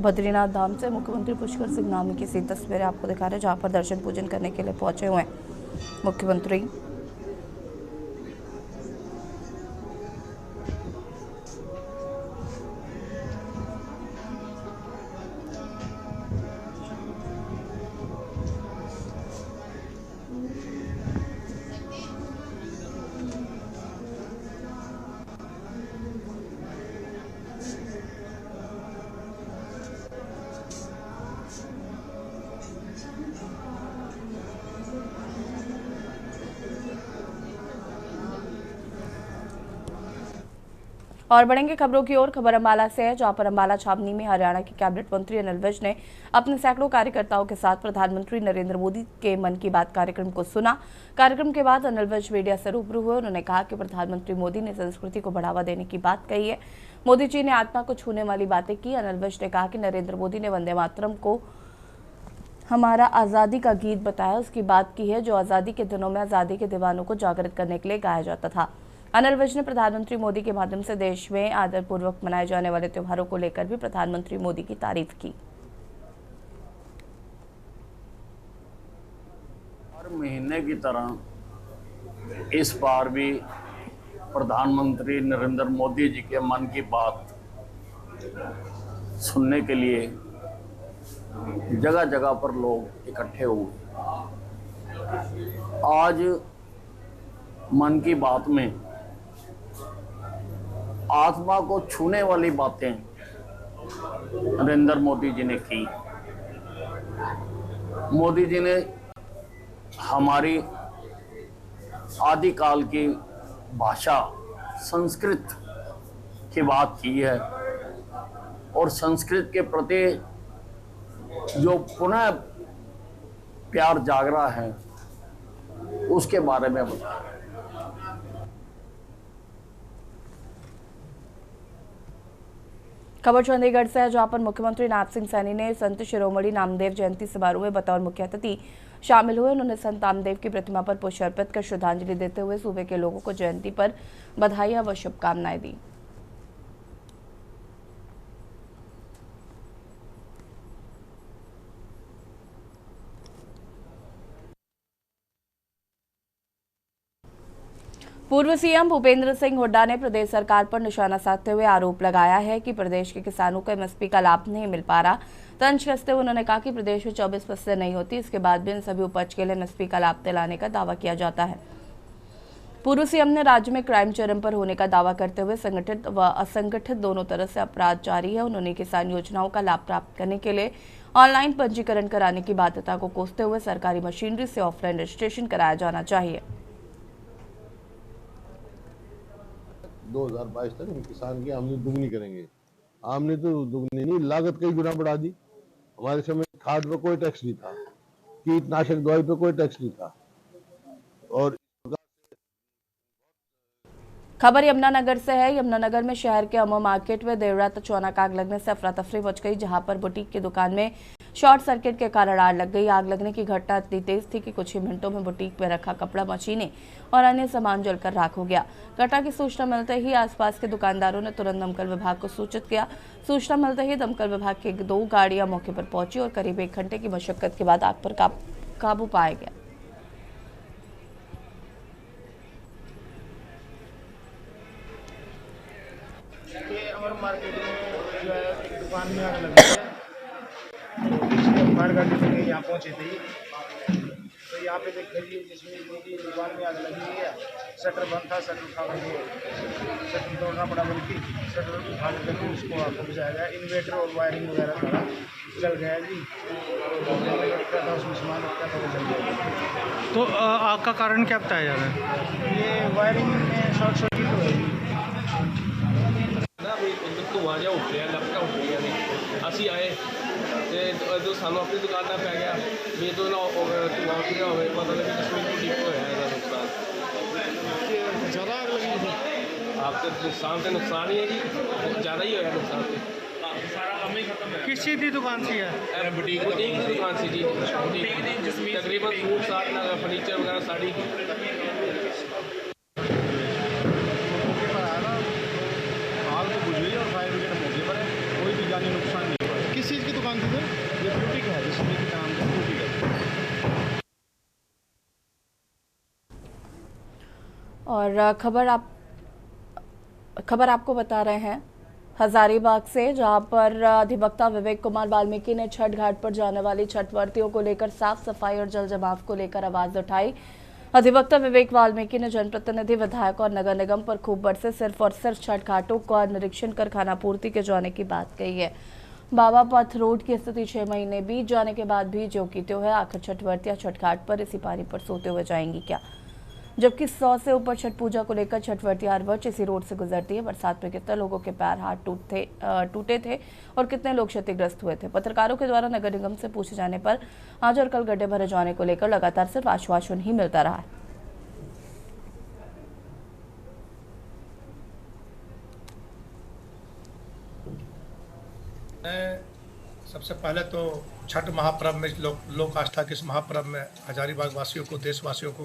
बद्रीनाथ धाम से मुख्यमंत्री पुष्कर सिंह धामी की सीधी तस्वीरें आपको दिखा रहे हैं, जहां पर दर्शन पूजन करने के लिए पहुंचे हुए हैं मुख्यमंत्री। और बढ़ेंगे खबरों की ओर। खबर अंबाला से है, जहां पर अंबाला छावनी में हरियाणा के कैबिनेट मंत्री अनिल विज ने अपने सैकड़ों कार्यकर्ताओं के साथ प्रधानमंत्री नरेंद्र मोदी के मन की बात कार्यक्रम को सुना। कार्यक्रम के बाद अनिल विज मीडिया से रूबरू हुए। उन्होंने कहा कि प्रधानमंत्री मोदी ने संस्कृति को बढ़ावा देने की बात कही है। मोदी जी ने आत्मा को छूने वाली बातें की। अनिल विज ने कहा कि नरेंद्र मोदी ने वंदे मातरम को हमारा आज़ादी का गीत बताया, उसकी बात की है जो आज़ादी के दिनों में आज़ादी के दीवानों को जागृत करने के लिए गाया जाता था। अनिल विज ने प्रधानमंत्री मोदी के माध्यम से देश में आदरपूर्वक मनाए जाने वाले त्योहारों को लेकर भी प्रधानमंत्री मोदी की तारीफ की। हर महीने की तरह इस बार भी प्रधानमंत्री नरेंद्र मोदी जी के मन की बात सुनने के लिए जगह जगह पर लोग इकट्ठे हुए। आज मन की बात में आत्मा को छूने वाली बातें नरेंद्र मोदी जी ने की। मोदी जी ने हमारी आदिकाल की भाषा संस्कृत की बात की है और संस्कृत के प्रति जो पुनः प्यार जाग रहा है उसके बारे में बताया। खबर चंडीगढ़ से है, जहां पर मुख्यमंत्री नायब सिंह सैनी ने संत शिरोमणि नामदेव जयंती समारोह में बतौर मुख्य अतिथि शामिल हुए। उन्होंने संत नामदेव की प्रतिमा पर पुष्प अर्पित कर श्रद्धांजलि देते हुए सूबे के लोगों को जयंती पर बधाई व शुभकामनाएं दी। पूर्व सीएम भूपेंद्र सिंह हुड्डा ने प्रदेश सरकार पर निशाना साधते हुए आरोप लगाया है कि प्रदेश के किसानों को एमएसपी का लाभ नहीं मिल पा रहा। तंज कसते हुए उन्होंने कहा कि प्रदेश में 24 फसलें नहीं होती, इसके बाद भी इन सभी उपज के लिए एमएसपी का लाभ दिलाने का दावा किया जाता है। पूर्व सीएम ने राज्य में क्राइम चरम पर होने का दावा करते हुए संगठित व असंगठित दोनों तरह से अपराध जारी है। उन्होंने किसान योजनाओं का लाभ प्राप्त करने के लिए ऑनलाइन पंजीकरण कराने की बाध्यता को कोसते हुए सरकारी मशीनरी से ऑफलाइन रजिस्ट्रेशन कराया जाना चाहिए। 2022 तक हम किसान की आमदनी दुगनी करेंगे। आमदनी तो दुगनी नहीं, लागत कई गुना बढ़ा दी। हमारे समय खाद पे कोई टैक्स नहीं था, कीटनाशक दवाई पे कोई टैक्स नहीं था। और खबर यमुनानगर से है। यमुनानगर में शहर के अमो मार्केट में देर रात अचानक आग लगने से अफरा तफरी मच गई, जहां पर बुटीक की दुकान में शॉर्ट सर्किट के कारण आग लग गई। आग लगने की घटना इतनी तेज थी कि कुछ ही मिनटों में बुटीक में रखा कपड़ा, मशीनें और अन्य सामान जलकर राख हो गया। घटना की सूचना मिलते ही आसपास के दुकानदारों ने तुरंत दमकल विभाग को सूचित किया। सूचना मिलते ही दमकल विभाग की 2 गाड़ियां मौके पर पहुंची और करीब 1 घंटे की मशक्कत के बाद आग पर काबू पाया गया। मार्केट में जो है दुकान में आग लगी है, तो फायर गाड़ी से यहाँ पहुँचे थे। तो यहाँ पे देख लीजिए जिसमें दुकान में आग लगी हुई है। शटर बंद था, शटर उठा करके शटर तोड़ना पड़ा, बल्कि शटर उठा करके उसको आग बुझाया गया। इन्वर्टर और वायरिंग वगैरह सारा जल गया जी। था उसमें सामान रखा था, वो जल गया। तो आग का कारण क्या बताया जा रहा है? ये वायरिंग में शॉर्ट सर्किट हो गई ना, धुआं जिहा उठ ਰਿਹਾ, लपटा उठ रही ने। ਅਸੀਂ ਆਏ ਤੇ ਜਦੋਂ ਸਾਨੂੰ ਆਪਣੀ ਦੁਕਾਨ ਦਾ ਪੈ ਗਿਆ ਵੀ ਜਦੋਂ ਨਾ ਧੁਆਂ ਉੱਠਿਆ ਹੋਵੇ, ਪਤਾ ਲੱਗਾ ਕਿ ਕੋਈ ਠੀਕ ਹੋਇਆ ਇਹਦਾ ਨੁਕਸਾਨ। ਜ਼ਿਆਦਾ ਅੱਗ ਲੱਗੀ ਸੀ? ਆਪ ਤੇ ਨੁਕਸਾਨ ਤੇ ਨੁਕਸਾਨ ਹੀ ਹੈ ਜੀ, ਜ਼ਿਆਦਾ ਹੀ ਹੋਇਆ ਨੁਕਸਾਨ ਤੇ। ਸਾਰਾ ਕੰਮ ਹੀ ਖਤਮ ਹੈ। किस चीज़ की दुकान सी है? बुटीक की दुकान सी जी। तकरीबन सूट साट फर्नीचर वगैरह साड़ी। आग तो बुझ गई और फायर ब्रिगेड मौके पर है, कोई भी जानी नुकसान नहीं हुआ। किस चीज़ बांध दो, ये फ्रूटिक है जिसमें कि नाम का फ्रूटिक है। और खबर आपको बता रहे हैं हजारीबाग से, जहां पर अधिवक्ता विवेक कुमार वाल्मीकि ने छठ घाट पर जाने वाली छठ व्रतियों को लेकर साफ सफाई और जल जमाव को लेकर आवाज उठाई। अधिवक्ता विवेक वाल्मीकि ने जनप्रतिनिधि, विधायक और नगर निगम पर खूब बरसे सिर्फ और सिर्फ छठ घाटों का निरीक्षण कर खानापूर्ति के जाने की बात कही है। बाबा पथ रोड की स्थिति 6 महीने बीत जाने के बाद भी ज्यों की त्यों है। आखिर छठ व्रतियां छठ घाट पर इसी पानी पर सोते हुए जाएंगी क्या? जबकि 100 से ऊपर छठ पूजा को लेकर छठ व्रतियां हर वर्ष इसी रोड से गुजरती है। बरसात में कितने लोगों के पैर हाथ टूटे थे और कितने लोग क्षतिग्रस्त हुए थे? पत्रकारों के द्वारा नगर निगम से पूछे जाने पर आज और कल गड्ढे भरे जाने को लेकर लगातार सिर्फ आश्वासन ही मिलता रहा है। सबसे पहले तो छठ महापर्व में लोक आस्था के इस महापर्व में हजारीबाग वासियों को, देशवासियों को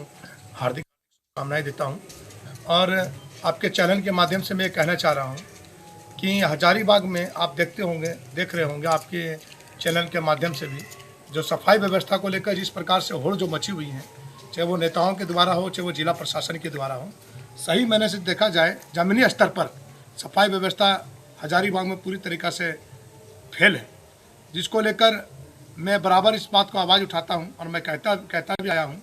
हार्दिक शुभकामनाएं देता हूं। और आपके चैनल के माध्यम से मैं ये कहना चाह रहा हूं कि हजारीबाग में आप देख रहे होंगे आपके चैनल के माध्यम से भी जो सफाई व्यवस्था को लेकर जिस प्रकार से होड़ जो मची हुई है, चाहे वो नेताओं के द्वारा हो, चाहे वो जिला प्रशासन के द्वारा हो, सही मैंने से देखा जाए जमीनी स्तर पर सफाई व्यवस्था हजारीबाग में पूरी तरीक़ा से फेल है, जिसको लेकर मैं बराबर इस बात को आवाज़ उठाता हूं और मैं कहता भी आया हूं।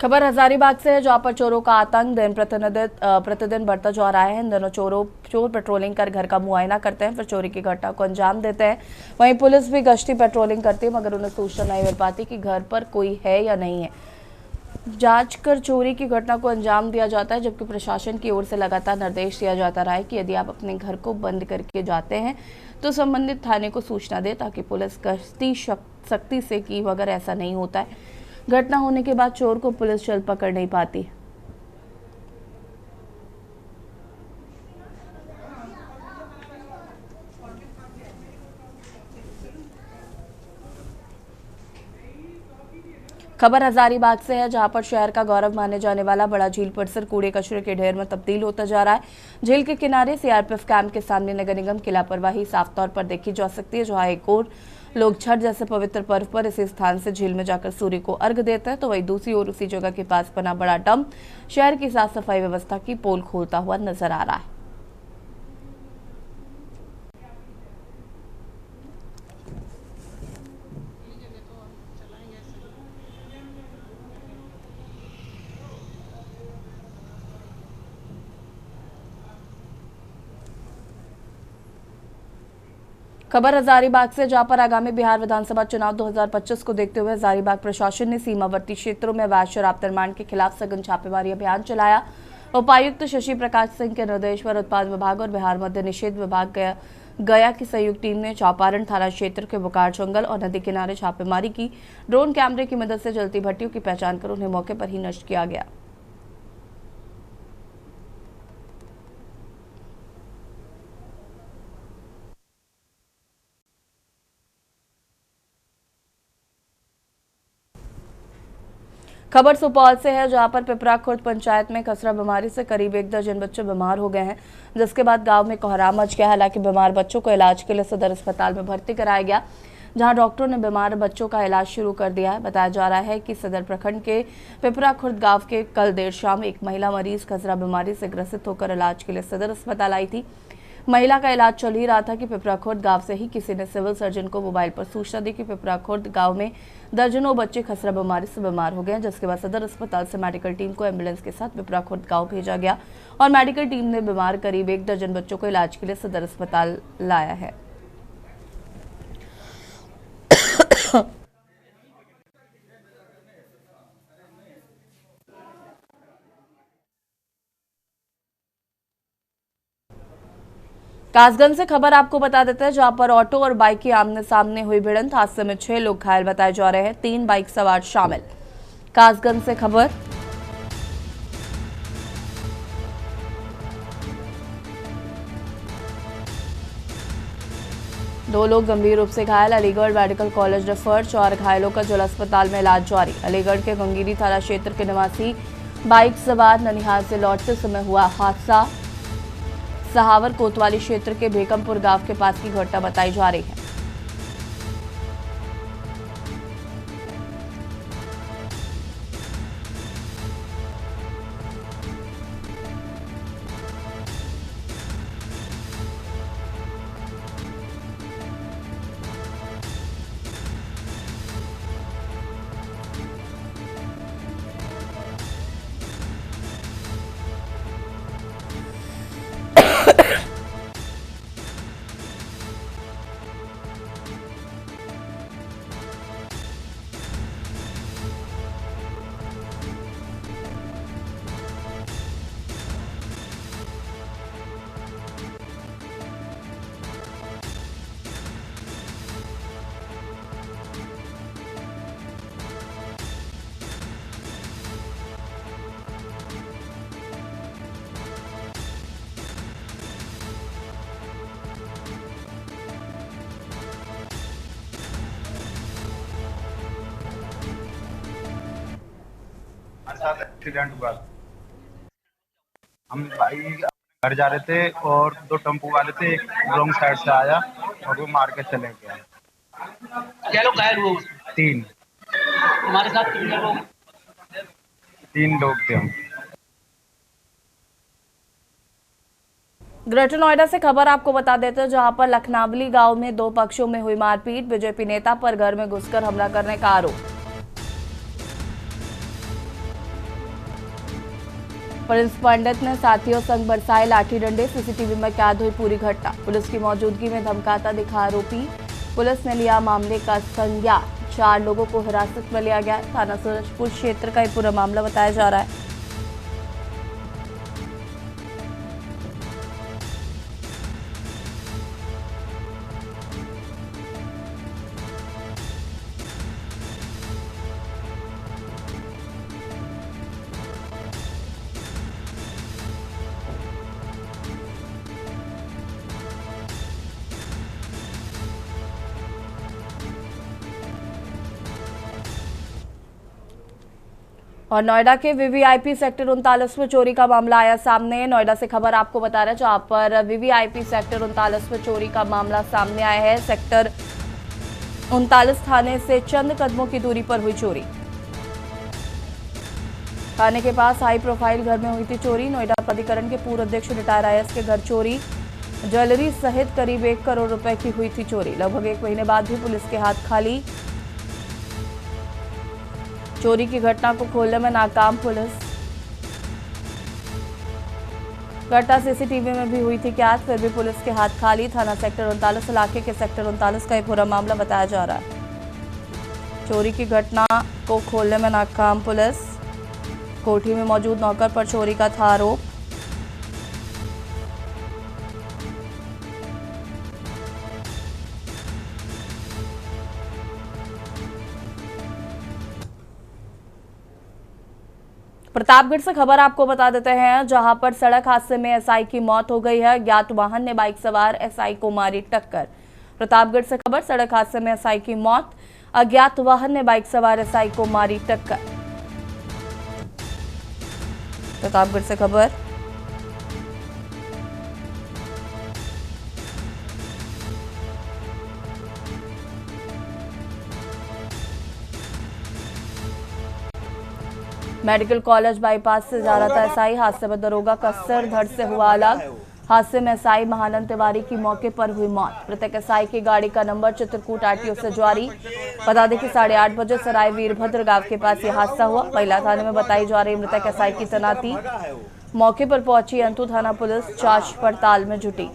खबर हजारीबाग से है, जहां पर चोरों का आतंक दिन प्रतिदिन बढ़ता जा रहा है। इन दिनों चोर पेट्रोलिंग कर घर का मुआयना करते हैं, फिर चोरी की घटना को अंजाम देते हैं। वहीं पुलिस भी गश्ती पेट्रोलिंग करती है, मगर उन्हें सूचना नहीं मिल पाती कि घर पर कोई है या नहीं है। जांच कर चोरी की घटना को अंजाम दिया जाता है, जबकि प्रशासन की ओर से लगातार निर्देश दिया जाता रहा है कि यदि आप अपने घर को बंद करके जाते हैं तो संबंधित थाने को सूचना दे, ताकि पुलिस गश्ती सख्ती से की, मगर ऐसा नहीं होता है। घटना होने के बाद चोर को पुलिस जल्द पकड़ नहीं पाती। खबर हजारीबाग से है, जहां पर शहर का गौरव माने जाने वाला बड़ा झील परिसर कूड़े कचरे के ढेर में तब्दील होता जा रहा है। झील के किनारे सीआरपीएफ कैंप के सामने नगर निगम की लापरवाही साफ तौर पर देखी जा सकती है। जहां एक और लोग छठ जैसे पवित्र पर्व पर इसी स्थान से झील में जाकर सूर्य को अर्घ देते हैं, तो वहीं दूसरी ओर उसी जगह के पास बना बड़ा डंप शहर की साफ सफाई व्यवस्था की पोल खोलता हुआ नजर आ रहा है। खबर हजारीबाग से, जहां पर आगामी बिहार विधानसभा चुनाव 2025 को देखते हुए हजारीबाग प्रशासन ने सीमावर्ती क्षेत्रों में अवैध शराब निर्माण के खिलाफ सघन छापेमारी अभियान चलाया। उपायुक्त शशि प्रकाश सिंह के निर्देश पर उत्पाद विभाग और बिहार मद्य निषेध विभाग गया की संयुक्त टीम ने चौपारण थाना क्षेत्र के बुकार जंगल और नदी किनारे छापेमारी की। ड्रोन कैमरे की मदद से जलती भट्टियों की पहचान कर उन्हें मौके पर ही नष्ट किया गया। खबर सुपौल से है, जहां पर पिपरा खुर्द पंचायत में खसरा बीमारी से करीब 1 दर्जन बच्चे बीमार हो गए हैं, जिसके बाद गांव में कोहराम मच गया। हालांकि बीमार बच्चों को इलाज के लिए सदर अस्पताल में भर्ती कराया गया, जहां डॉक्टरों ने बीमार बच्चों का इलाज शुरू कर दिया है। बताया जा रहा है कि सदर प्रखंड के पिपरा खुर्द गांव के कल देर शाम एक महिला मरीज खसरा बीमारी से ग्रसित होकर इलाज के लिए सदर अस्पताल आई थी। महिला का इलाज चल ही रहा था कि पिपरा खुर्द गांव से ही किसी ने सिविल सर्जन को मोबाइल पर सूचना दी कि पिपरा खुर्द गांव में दर्जनों बच्चे खसरा बीमारी से बीमार हो गए हैं, जिसके बाद सदर अस्पताल से मेडिकल टीम को एम्बुलेंस के साथ पिपरा खुर्द गांव भेजा गया और मेडिकल टीम ने बीमार करीब 1 दर्जन बच्चों को इलाज के लिए सदर अस्पताल लाया है। कासगंज से खबर आपको बता देते हैं, जहां पर ऑटो और बाइक की आमने सामने हुई भिड़ंत। हादसे में 6 लोग घायल बताए जा रहे हैं, 3 बाइक सवार शामिल। कासगंज से खबर। दो लोग गंभीर रूप से घायल, अलीगढ़ मेडिकल कॉलेज रेफर, और घायलों का जिला अस्पताल में इलाज जारी। अलीगढ़ के गंगीरी थाना क्षेत्र के निवासी बाइक सवार ननिहाल से लौटते समय हुआ हादसा। सहावर कोतवाली क्षेत्र के बेकमपुर गांव के पास की घटना बताई जा रही है। साथ एक्सीडेंट हुआ। हम भाई घर जा रहे थे और दो टेम्पो वाले थे, एक रॉन्ग साइड से आया और वो मार के चले गया। क्या लोग घायल हुए? 3। हमारे साथ कितने लोग? 3 लोग थे हम। ग्रेटर नोएडा से खबर आपको बता देते हैं, जहां पर लखनावली गांव में 2 पक्षों में हुई मारपीट। बीजेपी नेता पर घर में घुसकर हमला करने का आरोप। प्रिंस पंडित ने साथियों संग बरसाए लाठी डंडे। सीसीटीवी में कैद हुई पूरी घटना। पुलिस की मौजूदगी में धमकाता दिखा आरोपी। पुलिस ने लिया मामले का संज्ञान। 4 लोगों को हिरासत में लिया गया। थाना सूरजपुर क्षेत्र का ये पूरा मामला बताया जा रहा है। और नोएडा के वीवीआईपी सेक्टर 39 में चोरी का मामला आया सामने। नोएडा से खबर आपको बता रहे हैं, जहां पर वीवीआईपी सेक्टर 39 में चोरी का मामला सामने आया है। सेक्टर 39 थाने से चंद कदमों की दूरी पर हुई चोरी। थाने के पास हाई प्रोफाइल घर में हुई थी चोरी। नोएडा प्राधिकरण के पूर्व अध्यक्ष रिटायर आईएएस के घर चोरी। ज्वेलरी सहित करीब 1 करोड़ रुपए की हुई थी चोरी। लगभग 1 महीने बाद भी पुलिस के हाथ खाली। चोरी की घटना को खोलने में नाकाम पुलिस। घटना सीसीटीवी में भी हुई थी कैद, फिर भी पुलिस के हाथ खाली। थाना सेक्टर 39 इलाके के सेक्टर 39 का ये पूरा मामला बताया जा रहा है। चोरी की घटना को खोलने में नाकाम पुलिस। कोठी में मौजूद नौकर पर चोरी का था आरोप। प्रतापगढ़ से खबर आपको बता देते हैं, जहां पर सड़क हादसे में एसआई की मौत हो गई है। अज्ञात वाहन ने बाइक सवार एसआई को मारी टक्कर। प्रतापगढ़ से खबर, सड़क हादसे में एसआई की मौत। अज्ञात वाहन ने बाइक सवार एसआई को मारी टक्कर। प्रतापगढ़ से खबर। मेडिकल कॉलेज बाईपास से जा रहा था एसआई। हादसे में दरोगा का सिर धड़ से हुआ अलग। हादसे में एसआई महानंद तिवारी की मौके पर हुई मौत। मृतक एसआई की गाड़ी का नंबर चित्रकूट आरटीओ से जारी। बता दें कि 8:30 बजे सराय वीरभद्र गांव के पास यह हादसा हुआ। महिला थाने में बताई जा रही मृतक एसआई की तैनाती। मौके पर पहुंची अंतु थाना पुलिस जांच पड़ताल में जुटी।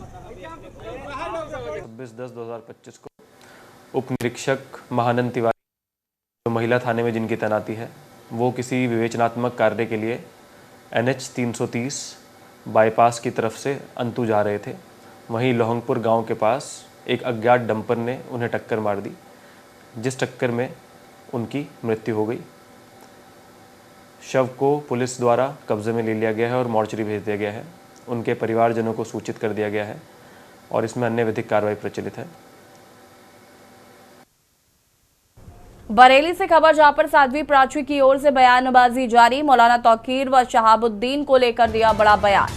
26/10/2025 को उप निरीक्षक महानंद तिवारी, जो महिला थाने में जिनकी तैनाती है, वो किसी विवेचनात्मक कार्य के लिए NH 330 बाईपास की तरफ से अंतु जा रहे थे। वहीं लोहंगपुर गांव के पास एक अज्ञात डंपर ने उन्हें टक्कर मार दी, जिस टक्कर में उनकी मृत्यु हो गई। शव को पुलिस द्वारा कब्जे में ले लिया गया है और मॉर्चरी भेज दिया गया है। उनके परिवारजनों को सूचित कर दिया गया है और इसमें अन्य विधिक कार्रवाई प्रचलित है। बरेली से खबर, जहां पर साध्वी प्राची की ओर से बयानबाजी जारी। मौलाना तौकीर व शहाबुद्दीन को लेकर दिया बड़ा बयान।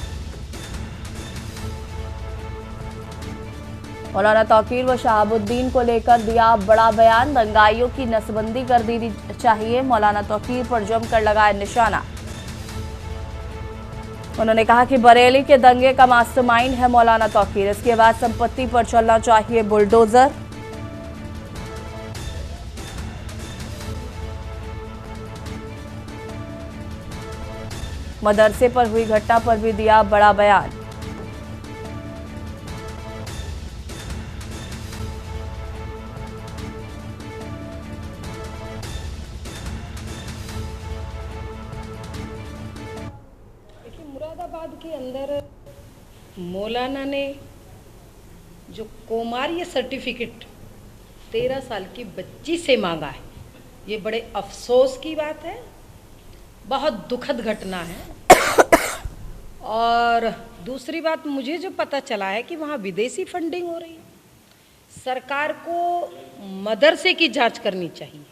मौलाना तौकीर व शहाबुद्दीन को लेकर दिया बड़ा बयान। दंगाइयों की नसबंदी कर देनी चाहिए, मौलाना तौकीर पर जमकर लगाया निशाना। उन्होंने कहा कि बरेली के दंगे का मास्टरमाइंड है मौलाना तौकीर, इसके बाद संपत्ति पर चलना चाहिए बुलडोजर। मदरसे पर हुई घटना पर भी दिया बड़ा बयान। मुरादाबाद के अंदर मौलाना ने जो कौमार्य सर्टिफिकेट 13 साल की बच्ची से मांगा है, ये बड़े अफसोस की बात है, बहुत दुखद घटना है। और दूसरी बात, मुझे जो पता चला है कि वहाँ विदेशी फंडिंग हो रही है। सरकार को मदरसे की जांच करनी चाहिए,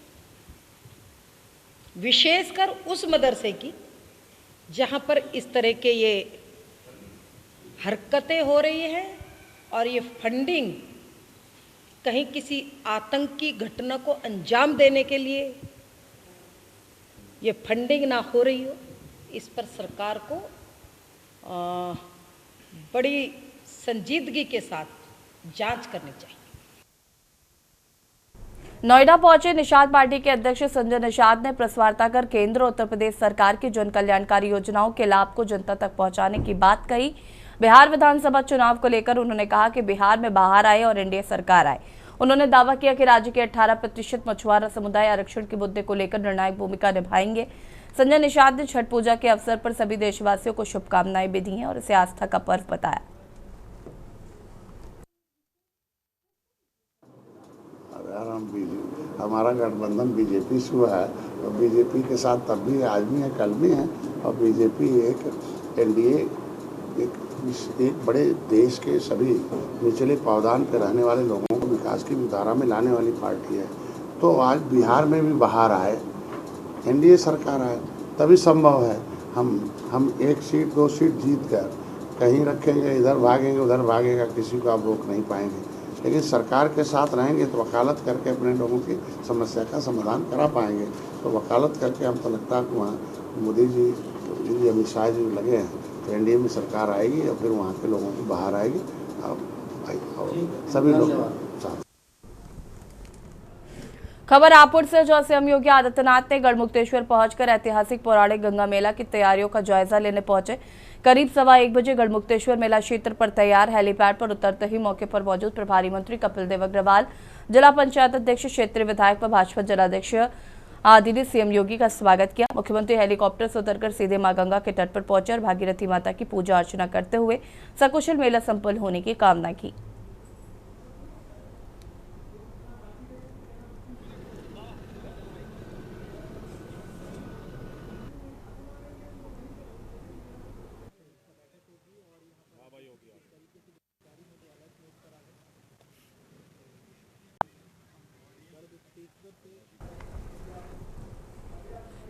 विशेषकर उस मदरसे की जहाँ पर इस तरह के ये हरकतें हो रही हैं और ये फंडिंग कहीं किसी आतंकी घटना को अंजाम देने के लिए ये फंडिंग ना हो रही हो। इस पर सरकार को बड़ी संजीदगी के साथ जांच करनी चाहिए। नोएडा पहुंचे निषाद पार्टी के अध्यक्ष संजय निषाद ने प्रेस वार्ता कर केंद्र और उत्तर प्रदेश सरकार की जन कल्याणकारी योजनाओं के लाभ को जनता तक पहुंचाने की बात कही। बिहार विधानसभा चुनाव को लेकर उन्होंने कहा कि बिहार में बाहर आए और एनडीए सरकार आए। उन्होंने दावा किया कि राज्य के 18% मछुआरा समुदाय आरक्षण के मुद्दे को लेकर निर्णायक भूमिका निभाएंगे। संजय निषाद ने छठ पूजा के अवसर पर सभी देशवासियों को शुभकामनाएं भी दी हैं और इसे आस्था का पर्व बताया। हमारा गठबंधन बीजेपी से हुआ है और बीजेपी के साथ तब भी आज भी है, कल भी है। और बीजेपी एक एनडीए एक बड़े देश के सभी निचले पावदान पर रहने वाले लोगों को विकास की धारा में लाने वाली पार्टी है। तो आज बिहार में भी बाहर आए, एनडीए सरकार आए, तभी संभव है। हम 1 सीट 2 सीट जीत कर कहीं रखेंगे, इधर भागेंगे उधर भागेगा, किसी को आप रोक नहीं पाएंगे। लेकिन सरकार के साथ रहेंगे तो वकालत करके अपने लोगों की समस्या का समाधान करा पाएंगे। तो वकालत करके हम तो लगता है कि वहाँ मोदी जी अमित शाह जी लगे हैं तो एनडीए में सरकार आएगी और फिर वहाँ के लोगों को बाहर आएगी और सभी लोग साथ। खबर रायपुर से, जो सीएम योगी आदित्यनाथ ने गढ़मुक्तेश्वर पहुंचकर ऐतिहासिक पौराणिक गंगा मेला की तैयारियों का जायजा लेने पहुंचे। करीब 1:15 बजे गढ़मुक्तेश्वर मेला क्षेत्र पर तैयार हेलीपैड पर उतरते ही मौके पर मौजूद प्रभारी मंत्री कपिल देव अग्रवाल, जिला पंचायत अध्यक्ष, क्षेत्रीय विधायक व भाजपा जिलाध्यक्ष आदि ने सीएम योगी का स्वागत किया। मुख्यमंत्री हेलीकॉप्टर से उतरकर सीधे मां गंगा के तट पर पहुंचे और भागीरथी माता की पूजा अर्चना करते हुए सकुशल मेला संपन्न होने की कामना की।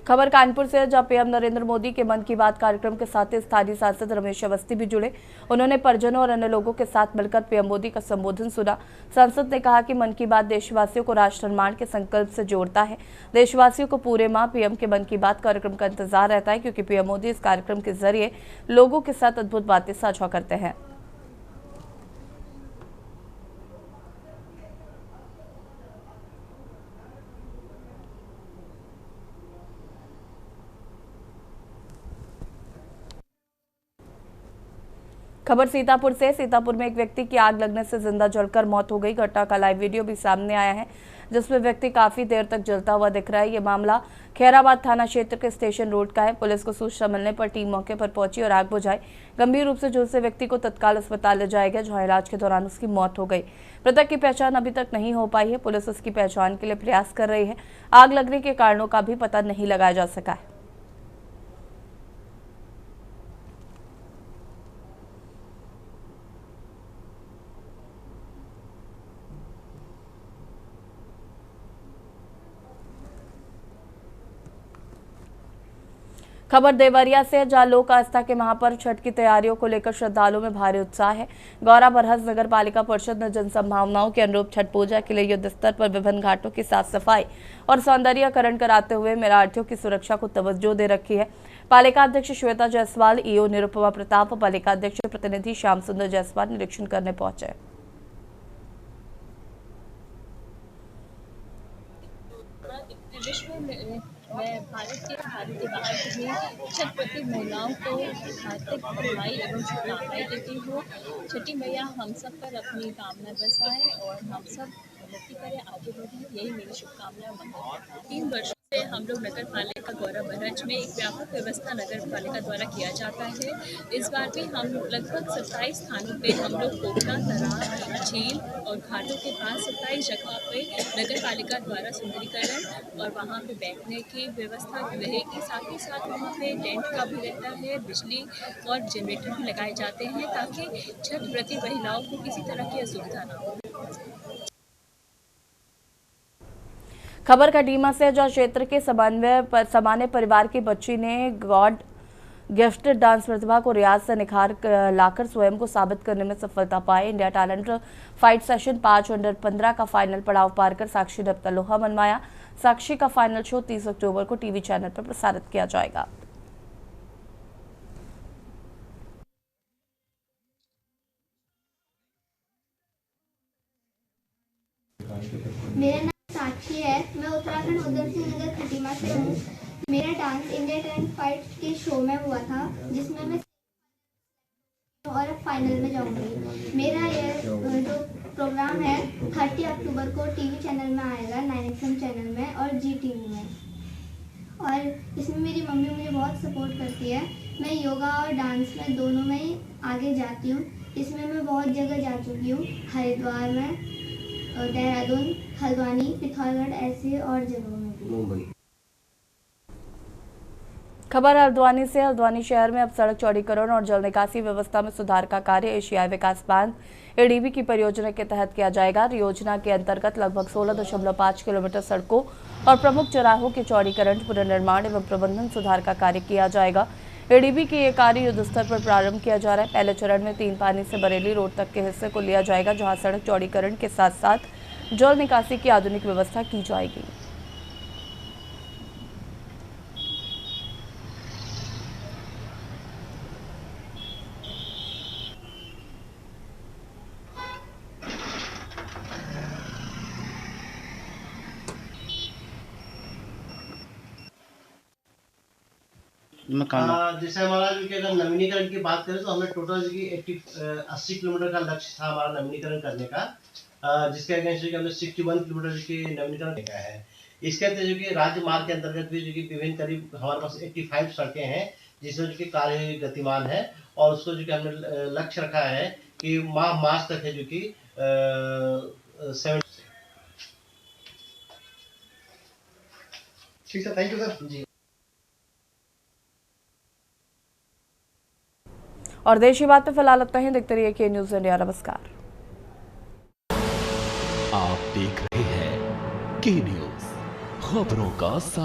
खबर कानपुर से, जहां पीएम नरेंद्र मोदी के मन की बात कार्यक्रम के साथ स्थानीय सांसद रमेश अवस्थी भी जुड़े। उन्होंने परिजनों और अन्य लोगों के साथ मिलकर पीएम मोदी का संबोधन सुना। सांसद ने कहा कि मन की बात देशवासियों को राष्ट्र निर्माण के संकल्प से जोड़ता है। देशवासियों को पूरे माह पीएम के मन की बात कार्यक्रम का इंतजार रहता है, क्योंकि पीएम मोदी इस कार्यक्रम के जरिए लोगों के साथ अद्भुत बातें साझा करते हैं। खबर सीतापुर से, सीतापुर में एक व्यक्ति की आग लगने से जिंदा जलकर मौत हो गई। घटना का लाइव वीडियो भी सामने आया है, जिसमें व्यक्ति काफी देर तक जलता हुआ दिख रहा है। ये मामला खैराबाद थाना क्षेत्र के स्टेशन रोड का है। पुलिस को सूचना मिलने पर टीम मौके पर पहुंची और आग बुझाई। गंभीर रूप से झुलसे व्यक्ति को तत्काल अस्पताल ले जाया गया, जहां इलाज के दौरान उसकी मौत हो गई। मृतक की पहचान अभी तक नहीं हो पाई है। पुलिस उसकी पहचान के लिए प्रयास कर रही है। आग लगने के कारणों का भी पता नहीं लगाया जा सका है। खबर देवरिया से, जहां लोक आस्था के महापर्व छठ की तैयारियों को लेकर श्रद्धालुओं में भारी उत्साह है। गौरा बरहज नगर पालिका परिषद ने जन संभावनाओं के अनुरूप छठ पूजा के लिए युद्ध स्तर पर विभिन्न घाटों की साफ सफाई और सौंदर्यीकरण कराते हुए मेरार्थियों की सुरक्षा को तवज्जो दे रखी है। पालिका अध्यक्ष श्वेता जायसवाल, ईओ निरुपमा प्रताप और पालिका अध्यक्ष प्रतिनिधि श्याम सुंदर जायसवाल निरीक्षण करने पहुंचे। विश्व में भारत के बाहर भी छठ व्रती महिलाओं को हार्दिक बधाई एवं शुभकामनाएं देती हूँ। छठी मैया हम सब पर अपनी कामना बरसाए और हम सब उन्नति करें, आगे बढ़ें, यही मेरी शुभकामना मंगल। 3 वर्षों से हम लोग नगर पालिका गौरा बरहज में एक व्यापक व्यवस्था नगर पालिका द्वारा किया जाता है। इस बार भी हम लगभग 27 स्थानों पे हम लोग पोखरा, तालाब, झील और घाटों के पास 27 जगह पे नगर पालिका द्वारा सुंदरीकरण और वहाँ पे बैठने की व्यवस्था रहेगी। साथ ही साथ वहाँ पे टेंट का भी रहता है, बिजली और जनरेटर भी लगाए जाते हैं ताकि छठ व्रती महिलाओं को किसी तरह की असुविधा न हो। खबर खटीमा से, जहां क्षेत्र के सामान्य परिवार की बच्ची ने गॉड गिफ्टेड डांस प्रतिभा को रियाज से निखार लाकर स्वयं को साबित करने में सफलता पाई। India talent fight session 5 under 15 का फाइनल पड़ाव पार कर साक्षी ने अपना लोहा मनवाया। साक्षी का फाइनल शो 30 अक्टूबर को टीवी चैनल पर प्रसारित किया जाएगा। मेरा नाम साक्षी है। मैं उत्तराखंड उधम सिंह नगर खटीमा से हूँ। मेरा डांस इंडिया टैलेंट फाइट के शो में हुआ था, जिसमें मैं और अब फाइनल में जाऊंगी। मेरा ये जो प्रोग्राम है 30 अक्टूबर को टीवी चैनल में आएगा, 9XM चैनल में और GTV में। और इसमें मेरी मम्मी मुझे बहुत सपोर्ट करती है। मैं योगा और डांस में दोनों में ही आगे जाती हूँ। इसमें मैं बहुत जगह जा चुकी हूँ, हरिद्वार में, देहरादून, हल्द्वानी, पिथौरागढ़, ऐसे और जगहों में भी। मुंबई। खबर हल्द्वानी से, हल्द्वानी शहर में अब सड़क चौड़ीकरण और जल निकासी व्यवस्था में सुधार का कार्य एशियाई विकास बैंक ADB की परियोजना के तहत किया जाएगा। योजना के अंतर्गत लगभग 16.5 किलोमीटर सड़कों और प्रमुख चौराहों के चौड़ीकरण, पुनर्निर्माण एवं प्रबंधन सुधार का कार्य किया जाएगा। ADB की ये कार्य युद्ध स्तर पर प्रारंभ किया जा रहा है। पहले चरण में 3 पानी से बरेली रोड तक के हिस्से को लिया जाएगा, जहां सड़क चौड़ीकरण के साथ साथ जल निकासी की आधुनिक व्यवस्था की जाएगी। जैसे हमारा जो कि अगर नवीनीकरण की बात करें तो हमें टोटल जो कि 80 किलोमीटर का लक्ष्य था हमारा नवीनीकरण करने का, जिसके अगेंस्ट हमने 61 किलोमीटर की नवीनीकरण किया है। इसके अंतर्गत जो कि राज्य मार्ग के अंतर्गत भी जो कि विभिन्न करीब हमारे पास 85 सड़कें हैं जिसमें जो कि कार्य गतिमान है और उसको जो कि हमने लक्ष्य रखा है कि मार्च तक है जो कि 7। ठीक है, थैंक यू सर जी। और देश की बात पे फिलहाल इतना ही। देखते रहिए के न्यूज़ इंडिया। नमस्कार। आप देख रहे हैं के न्यूज़, खबरों का साथ।